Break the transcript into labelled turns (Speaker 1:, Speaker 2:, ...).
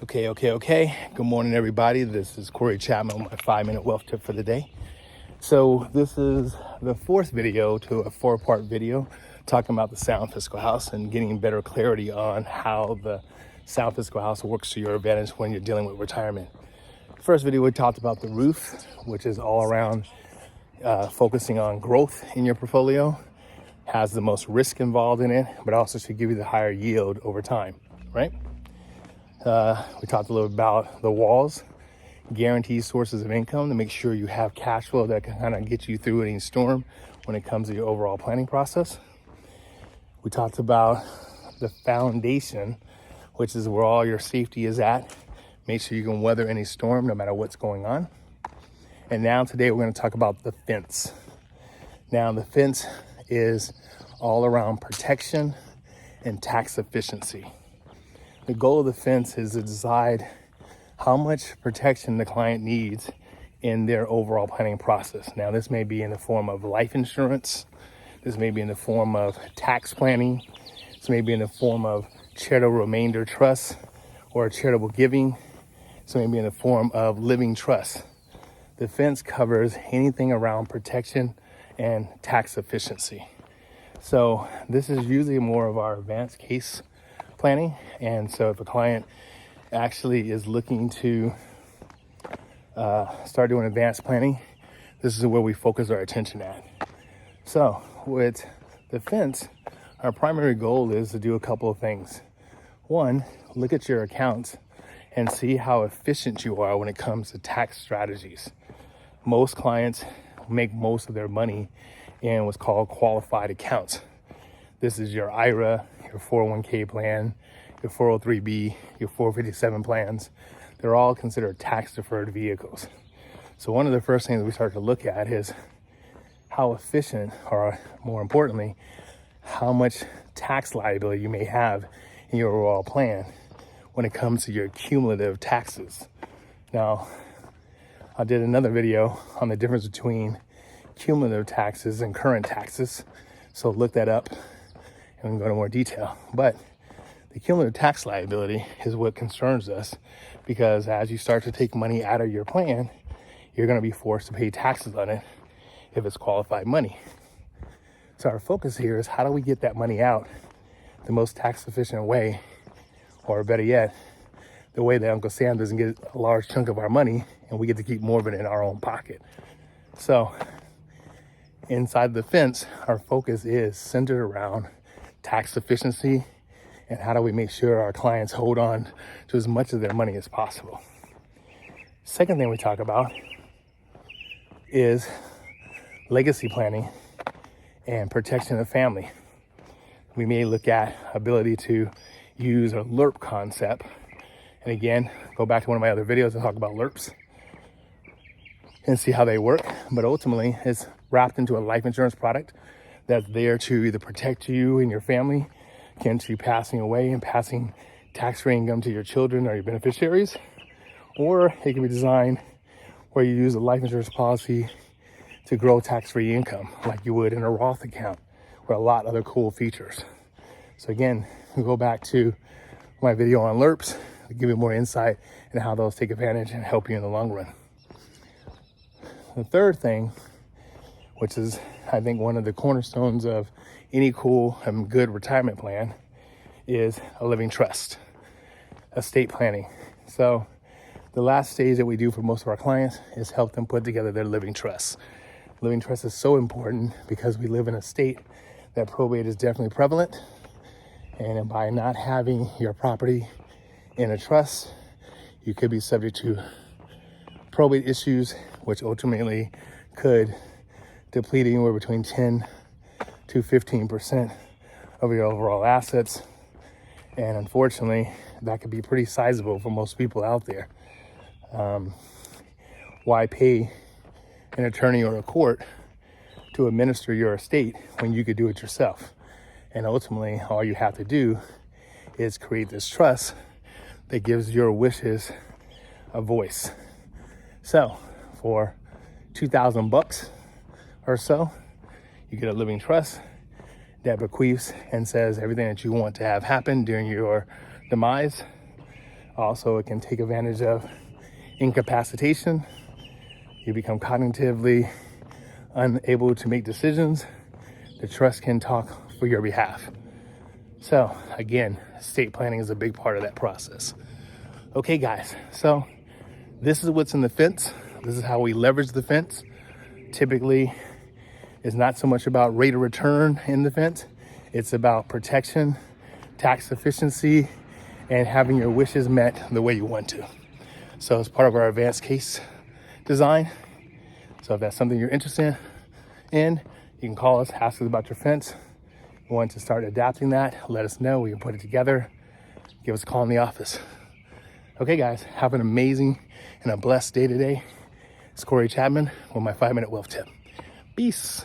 Speaker 1: Okay. Good morning, everybody. This is Cory Chapman with my 5-minute wealth tip for the day. So this is the fourth video to a 4-part video talking about the sound fiscal house and getting better clarity on how the sound fiscal house works to your advantage when you're dealing with retirement. First video, we talked about the roof, which is all around focusing on growth in your portfolio, has the most risk involved in it, but also should give you the higher yield over time, right? We talked a little about the walls, guaranteed sources of income to make sure you have cash flow that can kind of get you through any storm when it comes to your overall planning process. We talked about the foundation, which is where all your safety is at. Make sure you can weather any storm no matter what's going on. And now today we're going to talk about the fence. Now the fence is all around protection and tax efficiency. The goal of the fence is to decide how much protection the client needs in their overall planning process. Now, this may be in the form of life insurance. This may be in the form of tax planning. This may be in the form of charitable remainder trust or charitable giving. This may be in the form of living trust. The fence covers anything around protection and tax efficiency. So this is usually more of our advanced case planning. And so if a client actually is looking to start doing advanced planning, this is where we focus our attention at. So with the fence, our primary goal is to do a couple of things. One, look at your accounts and see how efficient you are when it comes to tax strategies. Most clients make most of their money in what's called qualified accounts. This is your IRA, your 401k plan, your 403b, your 457 plans. They're all considered tax deferred vehicles. So one of the first things we start to look at is how efficient, or more importantly, how much tax liability you may have in your overall plan when it comes to your cumulative taxes. Now, I did another video on the difference between cumulative taxes and current taxes. So look that up and we can go into more detail. But the cumulative tax liability is what concerns us, because as you start to take money out of your plan, you're going to be forced to pay taxes on it if it's qualified money. So our focus here is how do we get that money out the most tax efficient way, or better yet, the way that Uncle Sam doesn't get a large chunk of our money and we get to keep more of it in our own pocket. So inside the fence, our focus is centered around tax efficiency and how do we make sure our clients hold on to as much of their money as possible. Second thing we talk about is legacy planning and protection of family. We may look at ability to use a 𝗫𝗏 concept. And again, go back to one of my other videos and talk about 𝗫𝗏s and see how they work. But ultimately, it's wrapped into a life insurance product that's there to either protect you and your family against you passing away and passing tax-free income to your children or your beneficiaries. Or it can be designed where you use a life insurance policy to grow tax-free income like you would in a Roth account, or a lot of other cool features. So again, we go back to my video on 𝗫𝗏s to give you more insight into how those take advantage and help you in the long run. The third thing, which is I think one of the cornerstones of any cool and good retirement plan, is a living trust, estate planning. So the last stage that we do for most of our clients is help them put together their living trust. Living trust is so important because we live in a state that probate is definitely prevalent. And by not having your property in a trust, you could be subject to probate issues, which ultimately could deplete anywhere between 10 to 15% of your overall assets. And unfortunately, that could be pretty sizable for most people out there. Why pay an attorney or a court to administer your estate when you could do it yourself? And ultimately, all you have to do is create this trust that gives your wishes a voice. So for $2,000 or so, you get a living trust that bequeaths and says everything that you want to have happen during your demise Also, it can take advantage of incapacitation. You become cognitively unable to make decisions. The trust can talk for your behalf. So again, estate planning is a big part of that process. Okay guys, so this is what's in the fence. This is how we leverage the fence. Typically, it's not so much about rate of return in the fence. It's about protection, tax efficiency, and having your wishes met the way you want to. So it's part of our advanced case design. So if that's something you're interested in, you can call us, ask us about your fence. You want to start adapting that, let us know. We can put it together. Give us a call in the office. Okay, guys, have an amazing and a blessed day today. It's Cory Chapman with my 5-minute wealth tip. Peace.